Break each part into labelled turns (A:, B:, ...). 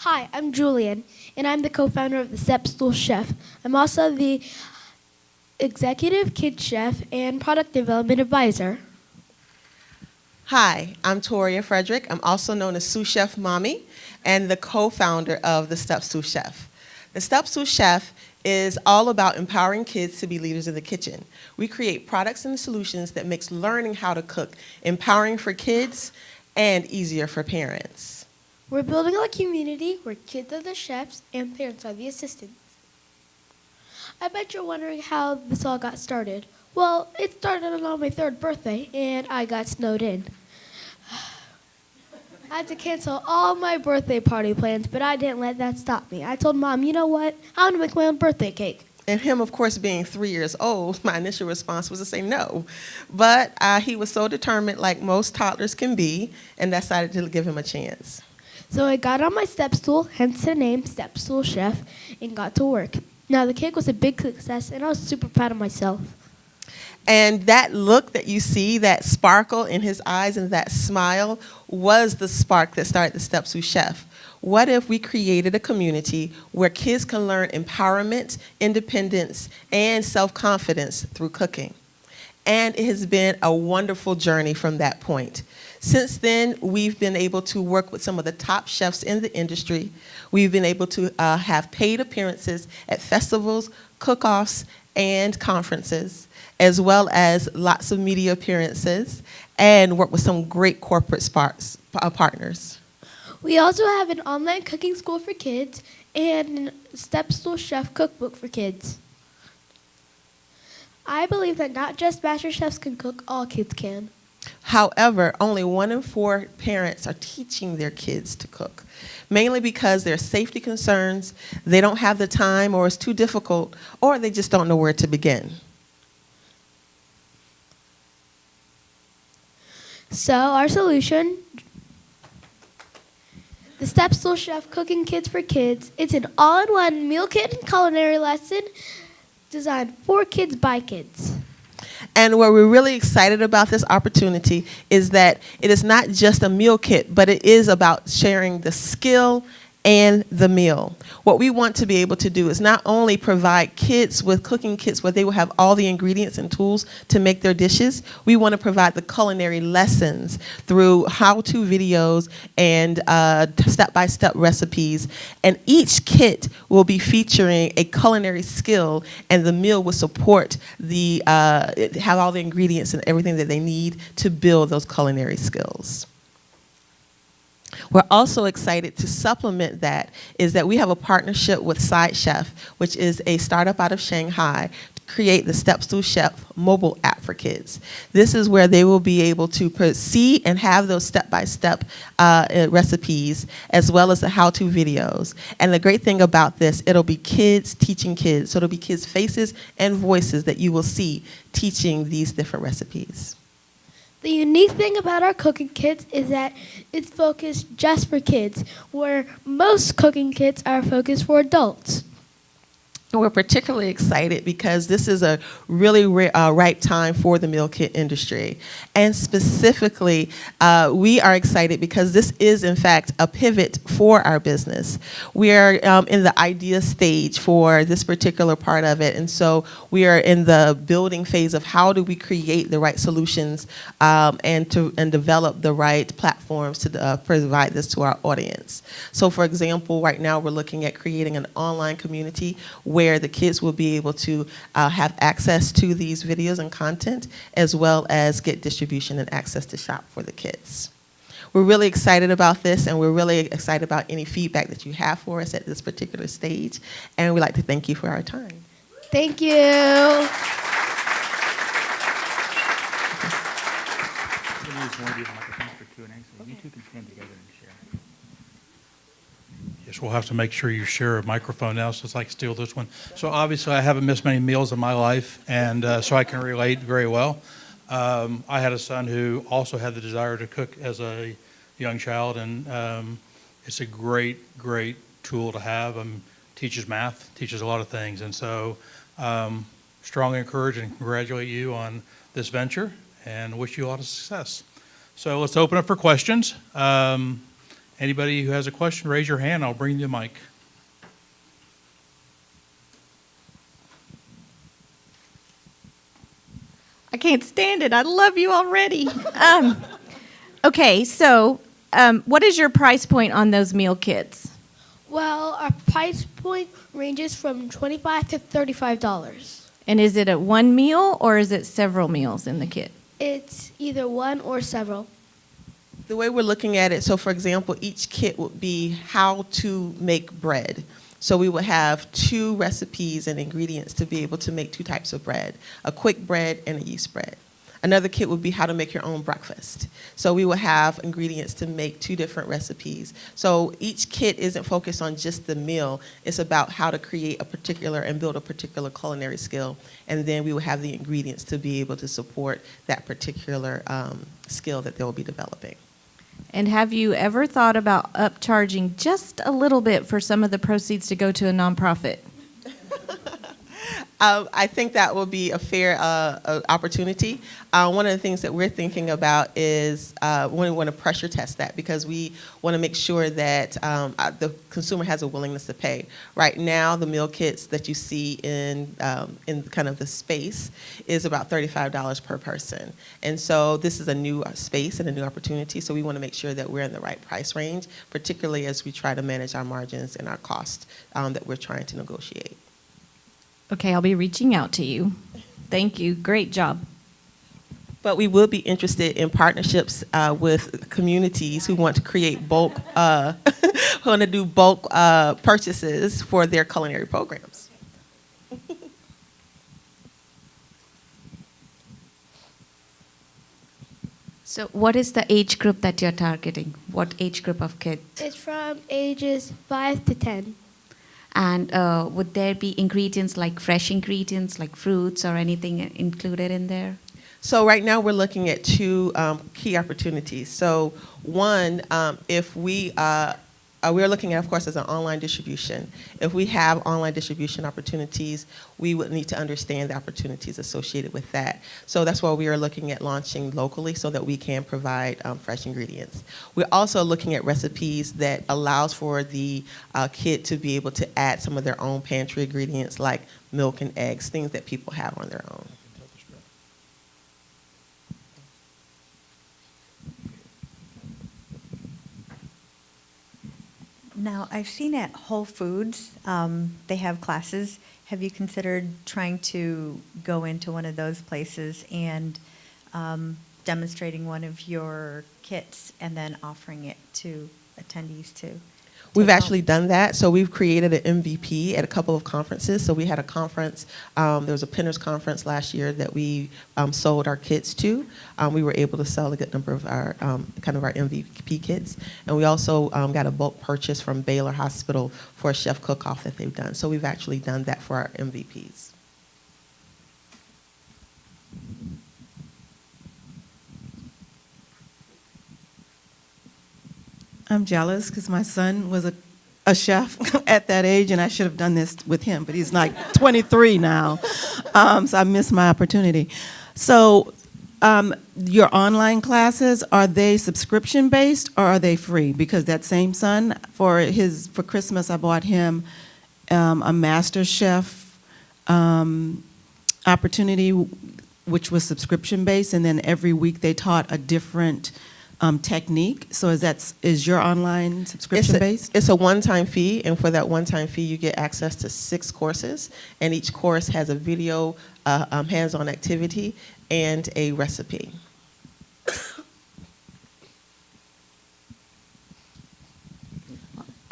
A: Hi, I'm Julian, and I'm the co-founder of the StepStool Chef. I'm also the executive kid chef and product development advisor.
B: Hi, I'm Toria Frederick. I'm also known as Sous Chef Mommy and the co-founder of the StepStool Chef. The StepStool Chef is all about empowering kids to be leaders in the kitchen. We create products and solutions that makes learning how to cook empowering for kids and easier for parents.
A: We're building a community where kids are the chefs and parents are the assistants. I bet you're wondering how this all got started. Well, it started on my 3rd birthday, and I got snowed in. I had to cancel all my birthday party plans, but I didn't let that stop me. I told Mom, you know what? I want to make my own birthday cake.
B: And him, of course, being 3 years old, my initial response was to say no. But he was so determined, like most toddlers can be, and decided to give him a chance.
A: So I got on my step stool, hence the name StepStool Chef, and got to work. Now the cake was a big success, and I was super proud of myself.
B: And that look that you see, that sparkle in his eyes and that smile, was the spark that started the StepStool Chef. What if we created a community where kids can learn empowerment, independence, and self-confidence through cooking? And it has been a wonderful journey from that point. Since then, we've been able to work with some of the top chefs in the industry. We've been able to have paid appearances at festivals, cook-offs, and conferences, as well as lots of media appearances, and work with some great corporate partners.
A: We also have an online cooking school for kids and a StepStool Chef cookbook for kids. I believe that not just master chefs can cook, all kids can.
B: However, only 1 in 4 parents are teaching their kids to cook, mainly because there are safety concerns, they don't have the time, or it's too difficult, or they just don't know where to begin.
A: So our solution, the StepStool Chef Cooking Kits for Kids, it's an all-in-one meal kit and culinary lesson designed for kids by kids.
B: And what we're really excited about this opportunity is that it is not just a meal kit, but it is about sharing the skill and the meal. What we want to be able to do is not only provide kids with cooking kits where they will have all the ingredients and tools to make their dishes, we want to provide the culinary lessons through how-to videos and step-by-step recipes. And each kit will be featuring a culinary skill, and the meal will support have all the ingredients and everything that they need to build those culinary skills. We're also excited to supplement that is that we have a partnership with Side Chef, which is a startup out of Shanghai, to create the StepStool Chef mobile app for kids. This is where they will be able to see and have those step-by-step recipes, as well as the how-to videos. And the great thing about this, it'll be kids teaching kids. So it'll be kids' faces and voices that you will see teaching these different recipes.
A: The unique thing about our cooking kits is that it's focused just for kids, where most cooking kits are focused for adults.
B: We're particularly excited because this is a really ripe time for the meal kit industry. And specifically, we are excited because this is, in fact, a pivot for our business. We are in the idea stage for this particular part of it. And so we are in the building phase of how do we create the right solutions and develop the right platforms to provide this to our audience. So, for example, right now we're looking at creating an online community where the kids will be able to have access to these videos and content, as well as get distribution and access to shop for the kids. We're really excited about this, and we're really excited about any feedback that you have for us at this particular stage, and we'd like to thank you for our time.
A: Thank you.
C: Yes, we'll have to make sure you share a microphone now, so it's like steal this one. So obviously I haven't missed many meals in my life, and so I can relate very well. I had a son who also had the desire to cook as a young child, and it's a great, great tool to have. Teaches math, teaches a lot of things, and so strongly encourage and congratulate you on this venture and wish you a lot of success. So let's open up for questions. Anybody who has a question, raise your hand. I'll bring you a mic.
D: I can't stand it. I love you already. Okay, so what is your price point on those meal kits?
A: Well, our price point ranges from $25 to $35.
D: And is it a one meal or is it several meals in the kit?
A: It's either one or several.
B: The way we're looking at it, so for example, each kit would be how to make bread. So we would have 2 recipes and ingredients to be able to make 2 types of bread, a quick bread and a yeast bread. Another kit would be how to make your own breakfast. So we will have ingredients to make 2 different recipes. So each kit isn't focused on just the meal. It's about how to create a particular and build a particular culinary skill. And then we will have the ingredients to be able to support that particular skill that they'll be developing.
D: And have you ever thought about upcharging just a little bit for some of the proceeds to go to a nonprofit?
B: I think that will be a fair opportunity. One of the things that we're thinking about is we want to pressure test that because we want to make sure that the consumer has a willingness to pay. Right now, the meal kits that you see in kind of the space is about $35 per person. And so this is a new space and a new opportunity, so we want to make sure that we're in the right price range, particularly as we try to manage our margins and our cost that we're trying to negotiate.
D: Okay, I'll be reaching out to you. Thank you. Great job.
B: But we will be interested in partnerships with communities who want to create bulk, who want to do bulk purchases for their culinary programs.
E: So what is the age group that you're targeting? What age group of kids?
A: It's from ages 5 to 10.
E: And would there be ingredients like fresh ingredients like fruits or anything included in there?
B: So right now we're looking at 2 key opportunities. So one, if we're looking at, of course, as an online distribution. If we have online distribution opportunities, we would need to understand the opportunities associated with that. So that's why we are looking at launching locally so that we can provide fresh ingredients. We're also looking at recipes that allows for the kid to be able to add some of their own pantry ingredients like milk and eggs, things that people have on their own.
F: Now, I've seen at Whole Foods, they have classes. Have you considered trying to go into one of those places and demonstrating one of your kits and then offering it to attendees to
B: We've
F: take
B: actually
F: home?
B: done that. So we've created an MVP at a couple of conferences. So we had a conference, there was a Pinners conference last year that we sold our kits to. We were able to sell a good number of our kind of our MVP kits. And we also got a bulk purchase from Baylor Hospital for a chef cook-off that they've done. So we've actually done that for our MVPs.
G: I'm jealous because my son was a chef at that age, and I should have done this with him, but he's like 23 now, so I missed my opportunity. So your online classes, are they subscription-based or are they free? Because that same son, for Christmas, I bought him a Master Chef opportunity, which was subscription-based, and then every week they taught a different technique. So is your online subscription based?
B: It's a one-time fee, and for that one-time fee, you get access to 6 courses, and each course has a video, hands-on activity, and a recipe.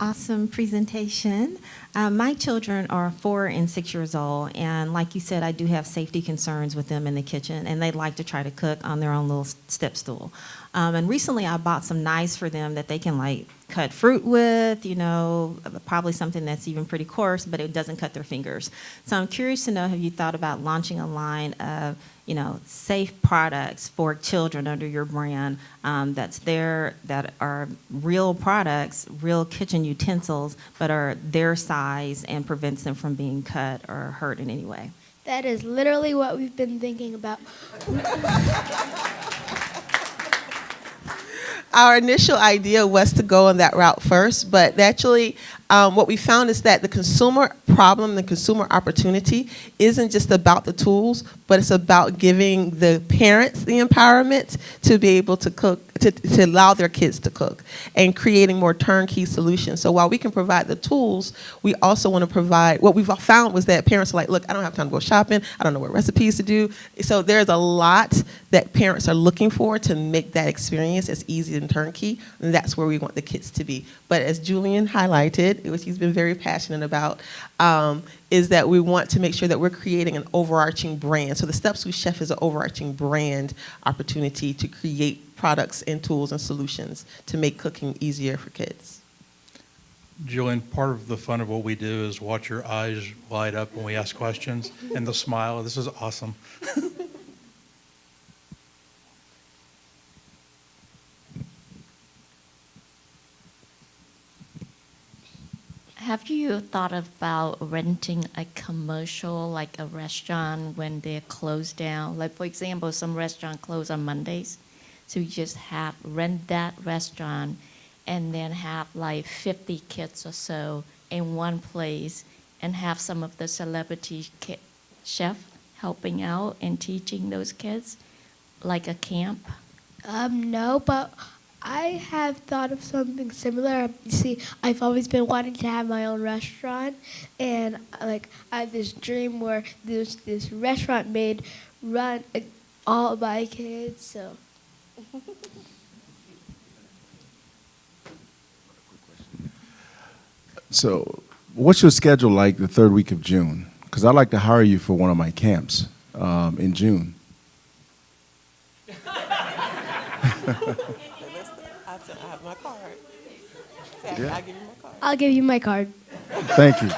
H: Awesome presentation. My children are 4 and 6 years old, and like you said, I do have safety concerns with them in the kitchen, and they like to try to cook on their own little step stool. And recently I bought some knives for them that they can like cut fruit with, you know, probably something that's even pretty coarse, but it doesn't cut their fingers. So I'm curious to know, have you thought about launching a line of, you know, safe products for children under your brand that are real products, real kitchen utensils, but are their size and prevents them from being cut or hurt in any way?
A: That is literally what we've been thinking about.
B: Our initial idea was to go on that route first, but naturally, what we found is that the consumer problem, the consumer opportunity, isn't just about the tools, but it's about giving the parents the empowerment to be able to cook, to allow their kids to cook, and creating more turnkey solutions. So while we can provide the tools, we also want to provide, what we've found was that parents are like, look, I don't have time to go shopping, I don't know what recipes to do. So there's a lot that parents are looking for to make that experience as easy and turnkey, and that's where we want the kids to be. But as Julian highlighted, which he's been very passionate about, is that we want to make sure that we're creating an overarching brand. So the StepStool Chef is an overarching brand opportunity to create products and tools and solutions to make cooking easier for kids.
C: Julian, part of the fun of what we do is watch your eyes light up when we ask questions and the smile. This is awesome.
I: Have you thought about renting a commercial, like a restaurant, when they're closed down? Like, for example, some restaurant close on Mondays. So you just rent that restaurant and then have like 50 kids or so in one place and have some of the celebrity chef helping out and teaching those kids, like a camp?
A: No, but I have thought of something similar. You see, I've always been wanting to have my own restaurant, and I had this dream where there's this restaurant run all by kids. So.
J: So, what's your schedule like the third week of June? Because I'd like to hire you for one of my camps in June.
B: I have my card.
J: Yeah.
B: I'll give you my card.
A: I'll give you my card.
J: Thank you.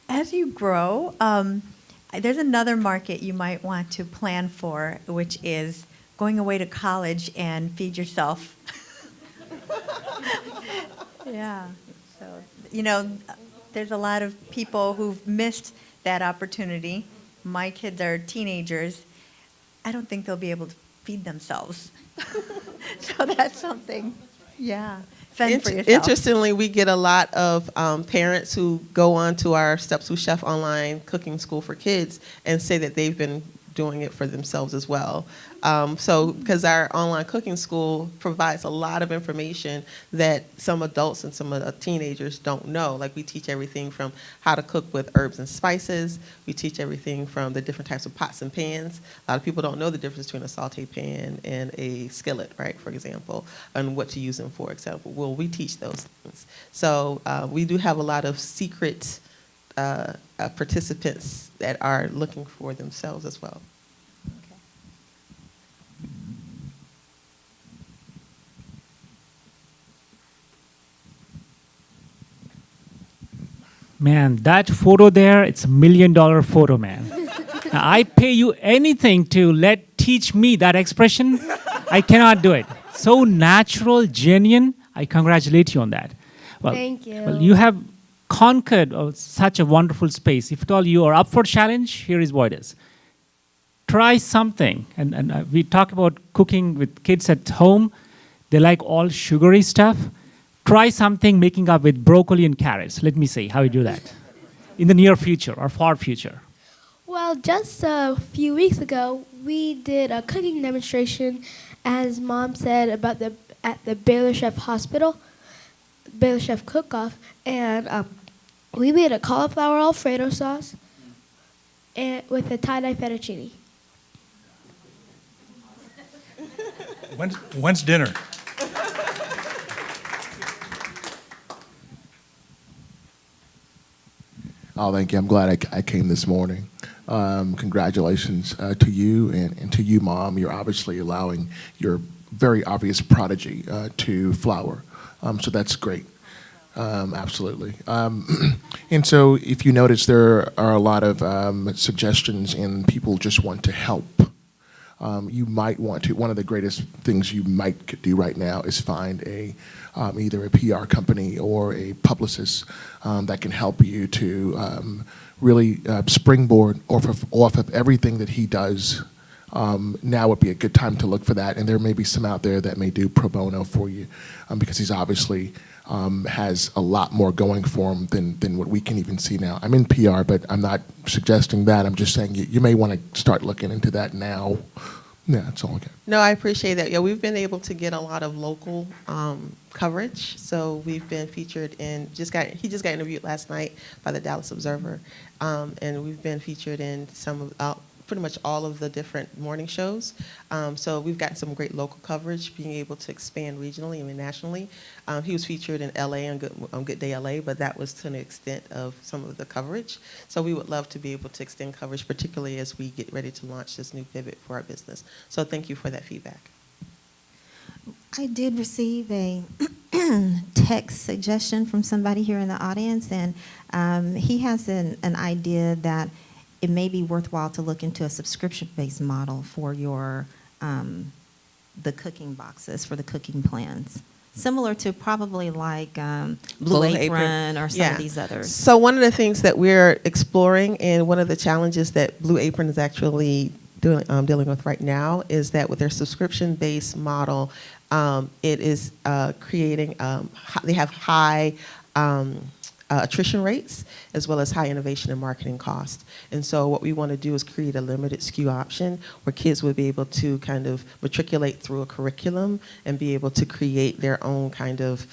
F: As you grow, there's another market you might want to plan for, which is going away to college and feed yourself. Yeah. So, there's a lot of people who've missed that opportunity. My kids are teenagers. I don't think they'll be able to feed themselves. So that's something, yeah. Fend for yourself.
B: Interestingly, we get a lot of parents who go on to our StepStool Chef online cooking school for kids and say that they've been doing it for themselves as well. Because our online cooking school provides a lot of information that some adults and some teenagers don't know. Like, we teach everything from how to cook with herbs and spices. We teach everything from the different types of pots and pans. A lot of people don't know the difference between a saute pan and a skillet, right, for example, and what to use them for example. Well, we teach those things. So we do have a lot of secret participants that are looking for themselves as well.
K: Man, that photo there, it's $1 million photo, man. Now, I pay you anything to teach me that expression. I cannot do it. So natural, genuine. I congratulate you on that. Well,
A: Thank you.
K: Well, you have conquered such a wonderful space. If at all you are up for challenge, here is what it is. Try something. And we talk about cooking with kids at home. They like all sugary stuff. Try something making up with broccoli and carrots. Let me see how you do that in the near future or far future.
A: Well, just a few weeks ago, we did a cooking demonstration, as Mom said, at the Baylor Chef Hospital, Baylor Chef Cook-Off, and we made a cauliflower Alfredo sauce with a tie-dye fettuccine.
C: When's dinner?
L: Oh, thank you. I'm glad I came this morning. Congratulations to you and to you, Mom. You're obviously allowing your very obvious prodigy to flower. So that's great. Absolutely. And so if you notice, there are a lot of suggestions and people just want to help. You might want to, one of the greatest things you might do right now is find either a PR company or a publicist that can help you to really springboard off of everything that he does, now would be a good time to look for that. And there may be some out there that may do pro bono for you, because he's obviously has a lot more going for him than what we can even see now. I'm in PR, but I'm not suggesting that. I'm just saying you may want to start looking into that now. Yeah, that's all I got.
B: No, I appreciate that. Yeah, we've been able to get a lot of local coverage. So we've been featured in, he just got interviewed last night by the Dallas Observer, and we've been featured in some of, pretty much all of the different morning shows. So we've gotten some great local coverage, being able to expand regionally and nationally. He was featured in LA on Good Day LA, but that was to an extent of some of the coverage. So we would love to be able to extend coverage, particularly as we get ready to launch this new pivot for our business. So thank you for that feedback.
H: I did receive a text suggestion from somebody here in the audience, and he has an idea that it may be worthwhile to look into a subscription-based model for your the cooking boxes, for the cooking plans. Similar to probably like Blue Apron or some of these others.
B: So one of the things that we're exploring, and one of the challenges that Blue Apron is actually dealing with right now, is that with their subscription-based model, it is creating, they have high attrition rates, as well as high innovation and marketing costs. And so what we want to do is create a limited SKU option where kids would be able to kind of matriculate through a curriculum and be able to create their own kind of,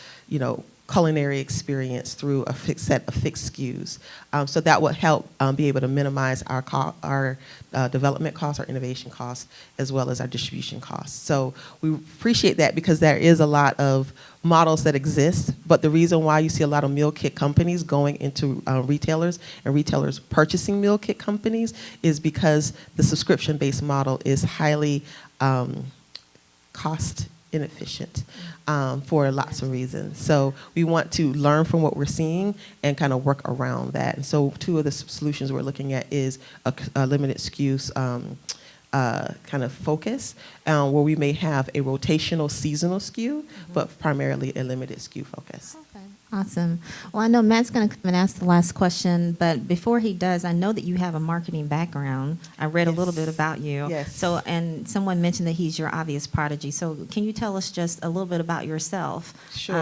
B: culinary experience through a fixed set of fixed SKUs. So that would help be able to minimize our development costs, our innovation costs, as well as our distribution costs. So we appreciate that, because there is a lot of models that exist, but the reason why you see a lot of meal kit companies going into retailers and retailers purchasing meal kit companies is because the subscription-based model is highly cost inefficient for lots of reasons. So we want to learn from what we're seeing and kind of work around that. And so two of the solutions we're looking at is a limited SKUs kind of focus, where we may have a rotational seasonal SKU, but primarily a limited SKU focus.
H: Okay. Awesome. Well, I know Matt's going to come and ask the last question, but before he does, I know that you have a marketing background. I read a little bit about you.
B: Yes.
H: So, and someone mentioned that he's your obvious prodigy. So can you tell us just a little bit about yourself?
B: Sure.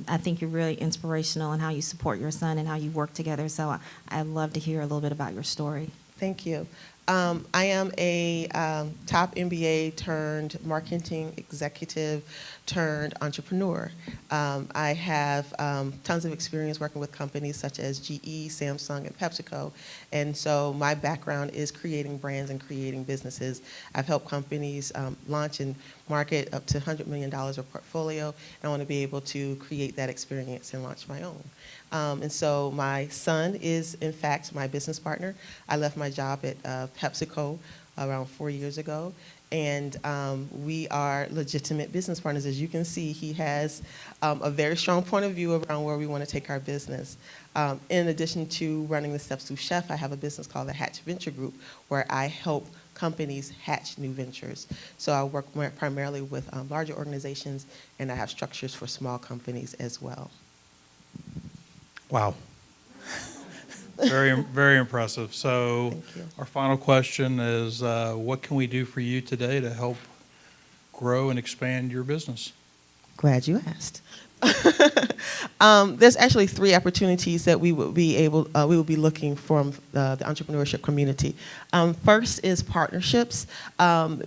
H: I think you're really inspirational in how you support your son and how you work together. So I'd love to hear a little bit about your story.
B: Thank you. I am a top MBA turned marketing executive turned entrepreneur. I have tons of experience working with companies such as GE, Samsung, and PepsiCo. And so my background is creating brands and creating businesses. I've helped companies launch and market up to $100 million of portfolio. And I want to be able to create that experience and launch my own. And so my son is, in fact, my business partner. I left my job at PepsiCo around 4 years ago, and we are legitimate business partners. As you can see, he has a very strong point of view around where we want to take our business. In addition to running the StepStool Chef, I have a business called the Hatch Venture Group, where I help companies hatch new ventures. So I work primarily with larger organizations, and I have structures for small companies as well.
C: Wow. Very, very impressive. So our final question is, what can we do for you today to help grow and expand your business?
B: Glad you asked. There's actually 3 opportunities that we will be looking from the entrepreneurship community. First is partnerships.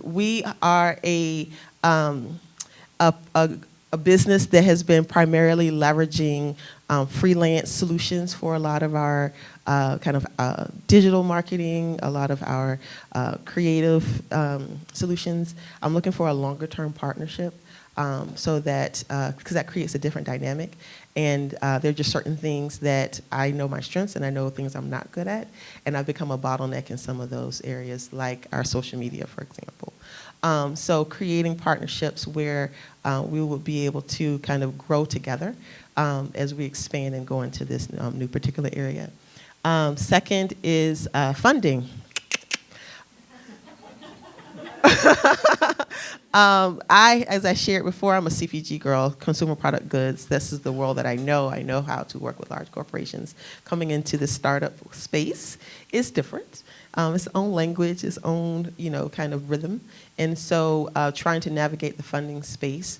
B: We are a business that has been primarily leveraging freelance solutions for a lot of our digital marketing, a lot of our creative solutions. I'm looking for a longer term partnership so that, because that creates a different dynamic. And there are just certain things that I know my strengths and I know things I'm not good at. And I've become a bottleneck in some of those areas, like our social media, for example. So creating partnerships where we will be able to kind of grow together as we expand and go into this new particular area. Second is funding. As I shared before, I'm a CPG girl, consumer product goods. This is the world that I know. I know how to work with large corporations. Coming into the startup space is different. Its own language, its own, kind of rhythm. And so trying to navigate the funding space,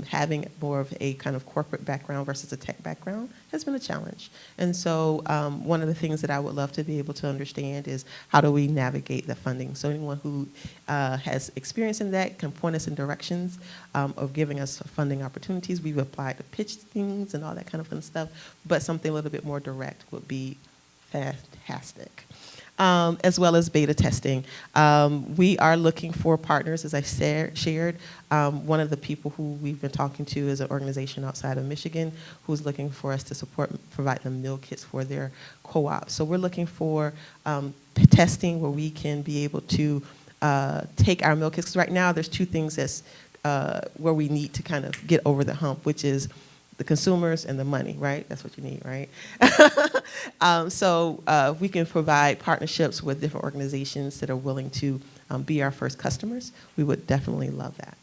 B: having more of a kind of corporate background versus a tech background has been a challenge. And so one of the things that I would love to be able to understand is how do we navigate the funding? So anyone who has experience in that can point us in directions of giving us funding opportunities. We've applied to pitch things and all that kind of fun stuff, but something a little bit more direct would be fantastic. As well as beta testing. We are looking for partners, as I shared. One of the people who we've been talking to is an organization outside of Michigan who's looking for us to provide them meal kits for their co-op. So we're looking for testing where we can be able to take our meal kits. 'Cause right now there's two things that's where we need to kind of get over the hump, which is the consumers and the money, right? That's what you need, right? So we can provide partnerships with different organizations that are willing to be our first customers. We would definitely love that.